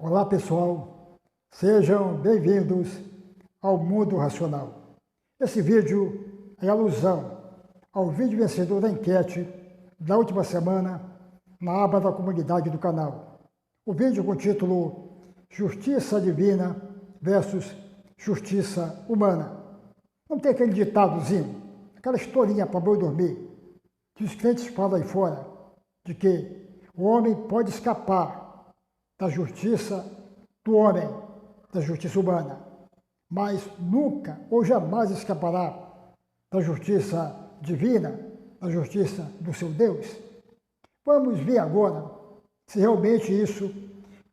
Olá pessoal, sejam bem-vindos ao Mundo Racional. Esse vídeo é alusão ao vídeo vencedor da enquete da última semana na aba da comunidade do canal. O vídeo com o título Justiça Divina versus Justiça Humana. Não tem aquele ditadozinho, aquela historinha para boi dormir, que os crentes falam aí fora, de que o homem pode escapar da justiça do homem, da justiça humana, mas nunca ou jamais escapará da justiça divina, da justiça do seu Deus. Vamos ver agora se realmente isso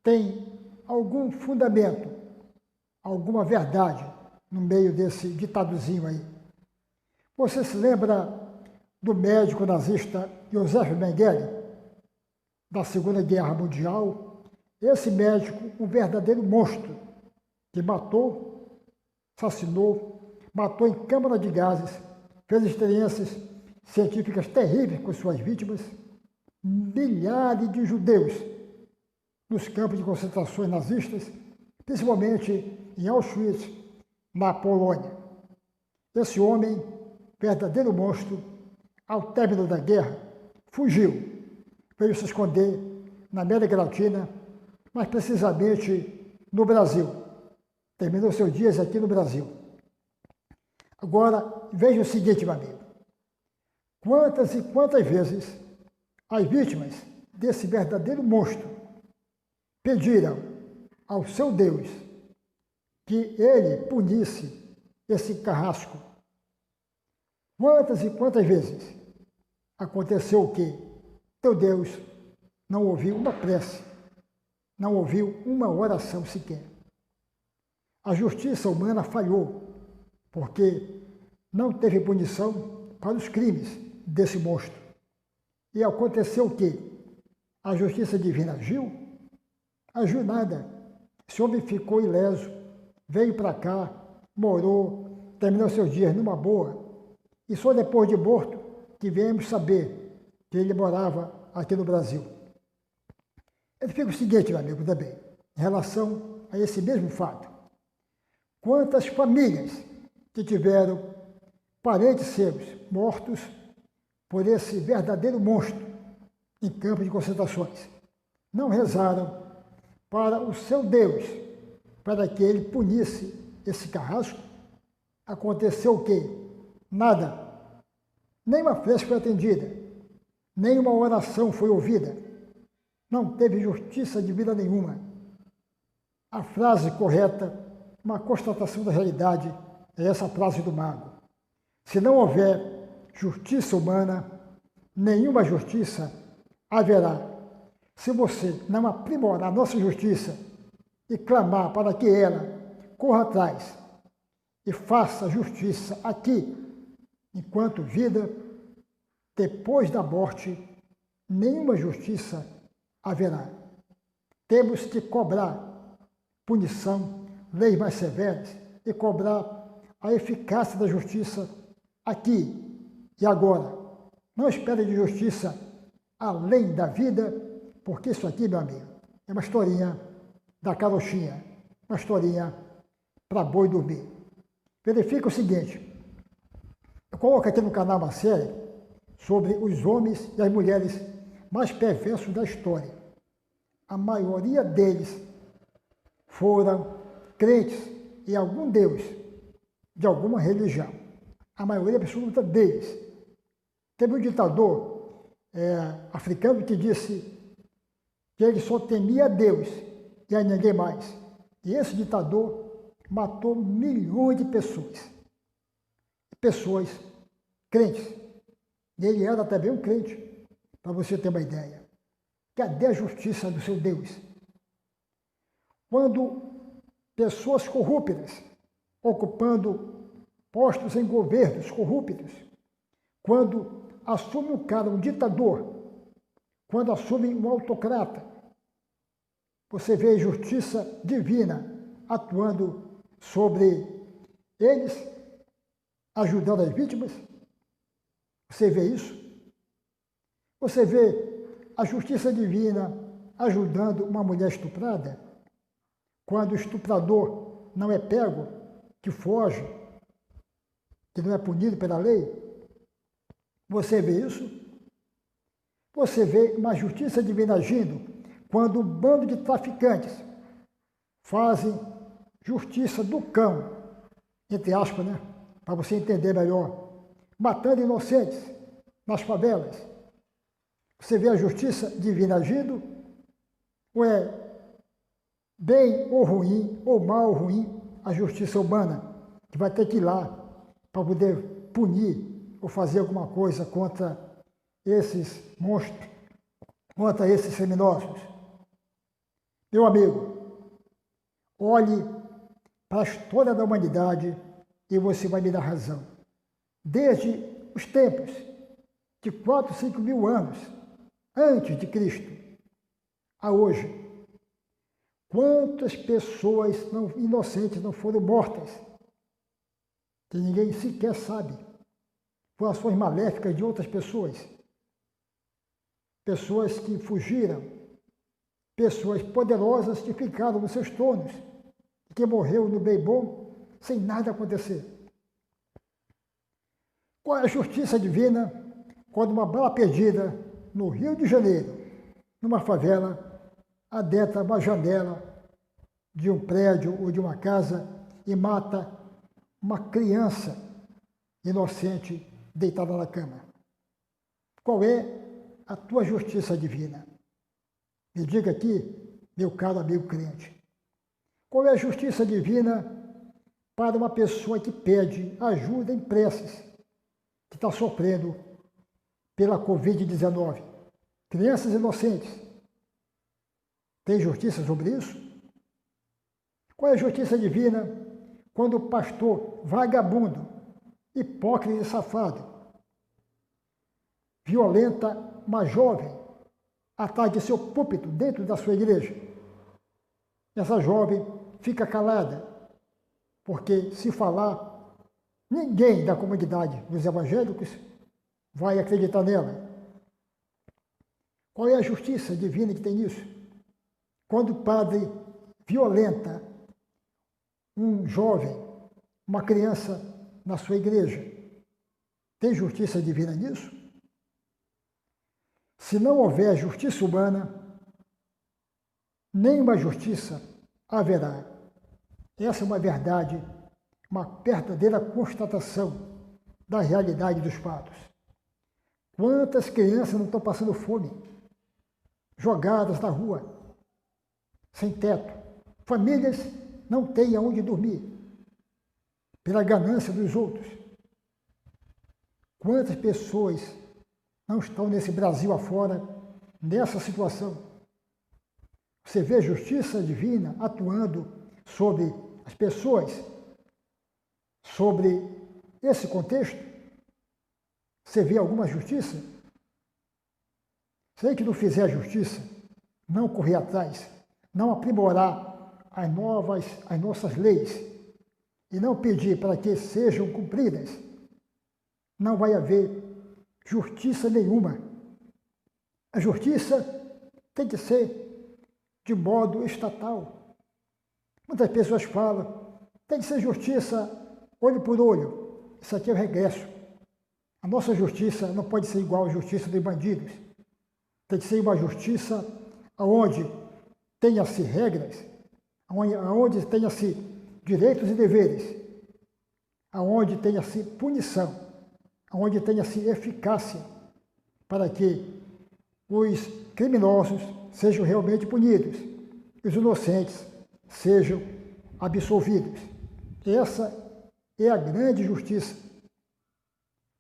tem algum fundamento, alguma verdade no meio desse ditadozinho aí. Você se lembra do médico nazista Josef Mengele, da Segunda Guerra Mundial? Esse médico, um verdadeiro monstro, que matou, assassinou, matou em câmara de gases, fez experiências científicas terríveis com suas vítimas, milhares de judeus nos campos de concentrações nazistas, principalmente em Auschwitz, na Polônia. Esse homem, verdadeiro monstro, ao término da guerra, fugiu, veio se esconder na América Latina, mas precisamente no Brasil. Terminou seus dias aqui no Brasil. Agora, veja o seguinte, meu amigo. Quantas e quantas vezes as vítimas desse verdadeiro monstro pediram ao seu Deus que ele punisse esse carrasco? Quantas e quantas vezes aconteceu o quê? Teu Deus não ouviu uma prece, não ouviu uma oração sequer. A justiça humana falhou, porque não teve punição para os crimes desse monstro. E aconteceu o quê? A justiça divina agiu? Agiu nada. Esse homem ficou ileso, veio para cá, morou, terminou seus dias numa boa, e só depois de morto que viemos saber que ele morava aqui no Brasil. Ele fica o seguinte, meu amigo, também, em relação a esse mesmo fato. Quantas famílias que tiveram parentes seus mortos por esse verdadeiro monstro em campos de concentrações não rezaram para o seu Deus, para que ele punisse esse carrasco? Aconteceu o quê? Nada. Nem uma prece foi atendida, nem uma oração foi ouvida. Não teve justiça divina nenhuma. A frase correta, uma constatação da realidade, é essa frase do mago. Se não houver justiça humana, nenhuma justiça haverá. Se você não aprimorar a nossa justiça e clamar para que ela corra atrás e faça justiça aqui, enquanto vida, depois da morte, nenhuma justiça haverá. Temos que cobrar punição, leis mais severas e cobrar a eficácia da justiça aqui e agora. Não espere de justiça além da vida, porque isso aqui, meu amigo, é uma historinha da carochinha, uma historinha para boi dormir. Verifica o seguinte, eu coloco aqui no canal uma série sobre os homens e as mulheres mais perversos da história. A maioria deles foram crentes em algum Deus, de alguma religião. A maioria absoluta deles. Teve um ditador africano que disse que ele só temia a Deus e a ninguém mais. E esse ditador matou milhões de pessoas. Pessoas crentes. E ele era também um crente, para você ter uma ideia. Cadê a justiça do seu Deus? Quando pessoas corruptas, ocupando postos em governos corruptos, quando assume um cara, um ditador, quando assume um autocrata, você vê a justiça divina atuando sobre eles, ajudando as vítimas? Você vê isso? Você vê a justiça divina ajudando uma mulher estuprada? quando o estuprador não é pego, que foge, que não é punido pela lei? Você vê isso? Você vê uma justiça divina agindo quando um bando de traficantes fazem justiça do cão, entre aspas, né? Para você entender melhor, matando inocentes nas favelas. Você vê a justiça divina agindo? Ou é bem ou ruim, ou mal ou ruim, a justiça humana, que vai ter que ir lá para poder punir ou fazer alguma coisa contra esses monstros, contra esses criminosos? Meu amigo, olhe para a história da humanidade e você vai me dar razão. Desde os tempos de 4, 5 mil anos antes de Cristo a hoje, quantas pessoas inocentes não foram mortas, que ninguém sequer sabe, por ações maléficas de outras pessoas. Pessoas que fugiram, pessoas poderosas que ficaram nos seus tronos, que morreu no bem bom, sem nada acontecer. Qual é a justiça divina quando uma bala perdida no Rio de Janeiro, numa favela, adentra uma janela de um prédio ou de uma casa e mata uma criança inocente deitada na cama? Qual é a tua justiça divina? Me diga aqui, meu caro amigo crente. Qual é a justiça divina para uma pessoa que pede ajuda em preces, que está sofrendo pela Covid-19? Crianças inocentes. Tem justiça sobre isso? Qual é a justiça divina quando o pastor vagabundo, hipócrita e safado, violenta uma jovem atrás de seu púlpito dentro da sua igreja? Essa jovem fica calada, porque se falar, ninguém da comunidade dos evangélicos vai acreditar nela. Qual é a justiça divina que tem nisso? Quando o padre violenta um jovem, uma criança na sua igreja, tem justiça divina nisso? Se não houver justiça humana, nenhuma justiça haverá. Essa é uma verdade, uma verdadeira constatação da realidade dos fatos. Quantas crianças não estão passando fome, jogadas na rua, sem teto? Famílias não têm aonde dormir, pela ganância dos outros. Quantas pessoas não estão nesse Brasil afora, nessa situação? Você vê justiça divina atuando sobre as pessoas, sobre esse contexto? Você vê alguma justiça? Se a gente não fizer a justiça, não correr atrás, não aprimorar as nossas leis e não pedir para que sejam cumpridas, não vai haver justiça nenhuma. A justiça tem que ser de modo estatal. Muitas pessoas falam, tem que ser justiça olho por olho. Isso aqui é o regresso. A nossa justiça não pode ser igual à justiça dos bandidos. Tem que ser uma justiça onde tenha-se regras, onde tenha-se direitos e deveres, onde tenha-se punição, onde tenha-se eficácia, para que os criminosos sejam realmente punidos e os inocentes sejam absolvidos. Essa é a grande justiça.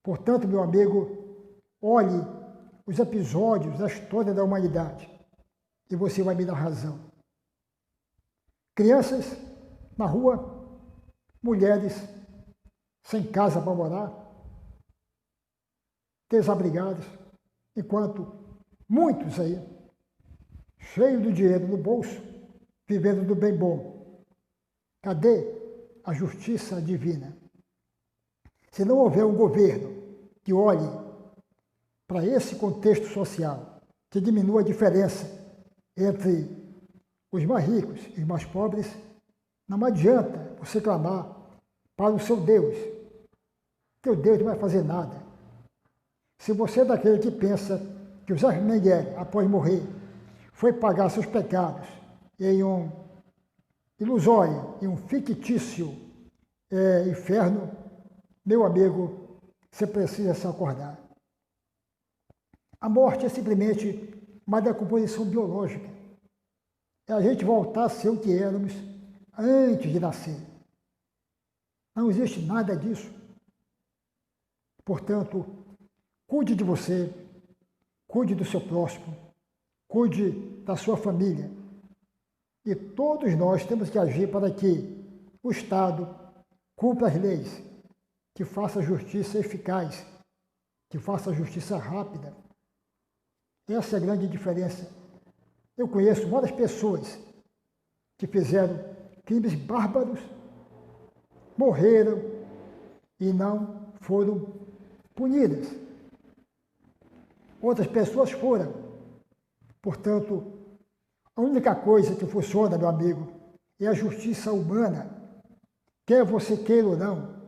Portanto, meu amigo, olhe os episódios da história da humanidade e você vai me dar razão. Crianças na rua, mulheres sem casa para morar, desabrigados, enquanto muitos aí, cheios de dinheiro no bolso, vivendo do bem bom. Cadê a justiça divina? Se não houver um governo que olhe para esse contexto social, que diminua a diferença entre os mais ricos e os mais pobres, não adianta você clamar para o seu Deus. Teu Deus não vai fazer nada. Se você é daquele que pensa que o Zé Miguel, após morrer, foi pagar seus pecados em um ilusório, em um fictício inferno, meu amigo, você precisa se acordar. A morte é simplesmente uma decomposição biológica. É a gente voltar a ser o que éramos antes de nascer. Não existe nada disso. Portanto, cuide de você, cuide do seu próximo, cuide da sua família. E todos nós temos que agir para que o Estado cumpra as leis, que faça justiça eficaz, que faça justiça rápida. Essa é a grande diferença. Eu conheço várias pessoas que fizeram crimes bárbaros, morreram e não foram punidas. Outras pessoas foram. Portanto, a única coisa que funciona, meu amigo, é a justiça humana, quer você queira ou não.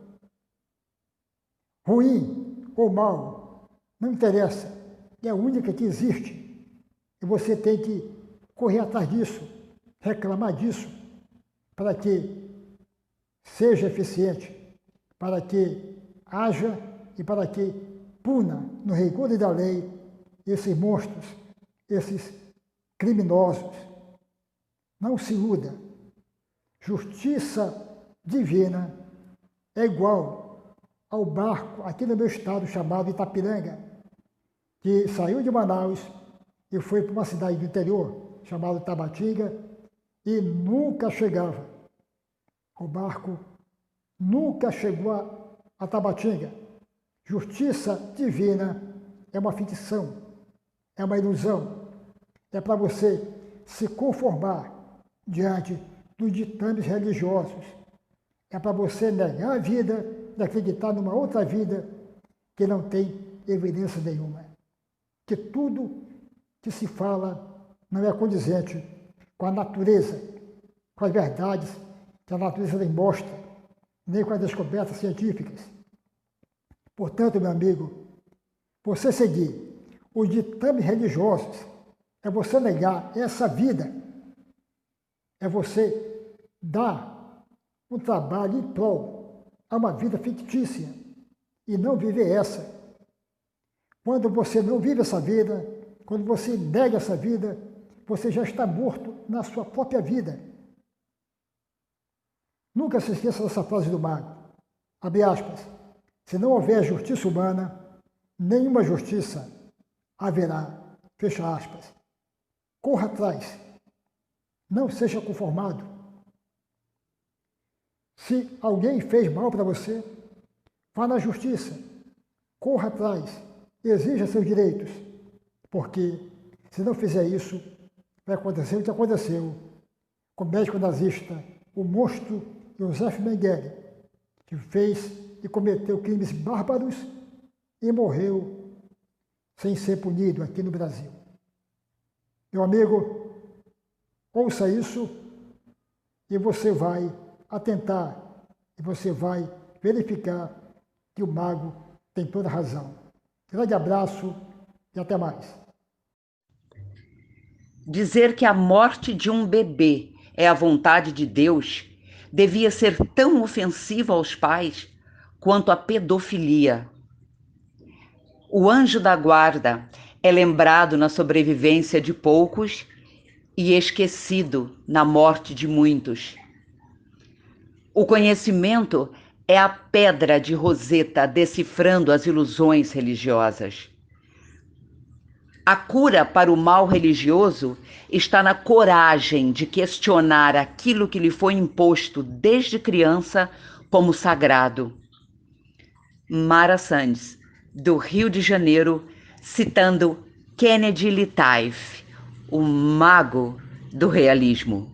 Ruim ou mal, não interessa, é a única que existe. E você tem que correr atrás disso, reclamar disso, para que seja eficiente, para que haja e para que puna, no rigor da lei, esses monstros, esses criminosos. Não se iluda. Justiça divina é igual ao barco aqui no meu estado chamado Itapiranga, que saiu de Manaus e foi para uma cidade do interior chamada Tabatinga e nunca chegava. O barco nunca chegou a Tabatinga. Justiça divina é uma ficção, é uma ilusão. É para você se conformar diante dos ditames religiosos. É para você negar a vida e acreditar numa outra vida que não tem evidência nenhuma. Que tudo que se fala não é condizente com a natureza, com as verdades que a natureza nem mostra, nem com as descobertas científicas. Portanto, meu amigo, você seguir os ditames religiosos é você negar essa vida, é você dar um trabalho em prol a uma vida fictícia e não viver essa. Quando você não vive essa vida, quando você nega essa vida, você já está morto na sua própria vida. Nunca se esqueça dessa frase do mago. Abre aspas. Se não houver justiça humana, nenhuma justiça haverá. Fecha aspas. Corra atrás. Não seja conformado. Se alguém fez mal para você, vá na justiça. Corra atrás. Exija seus direitos. Porque, se não fizer isso, vai acontecer o que aconteceu com o médico nazista, o monstro Josef Mengele, que fez e cometeu crimes bárbaros e morreu sem ser punido aqui no Brasil. Meu amigo, ouça isso e você vai atentar e você vai verificar que o mago tem toda a razão. Grande abraço e até mais. Dizer que a morte de um bebê é a vontade de Deus devia ser tão ofensiva aos pais quanto a pedofilia. O anjo da guarda é lembrado na sobrevivência de poucos e esquecido na morte de muitos. O conhecimento é a pedra de Roseta decifrando as ilusões religiosas. A cura para o mal religioso está na coragem de questionar aquilo que lhe foi imposto desde criança como sagrado. Mara Sandes, do Rio de Janeiro, citando Kennedy Litaif, o mago do realismo.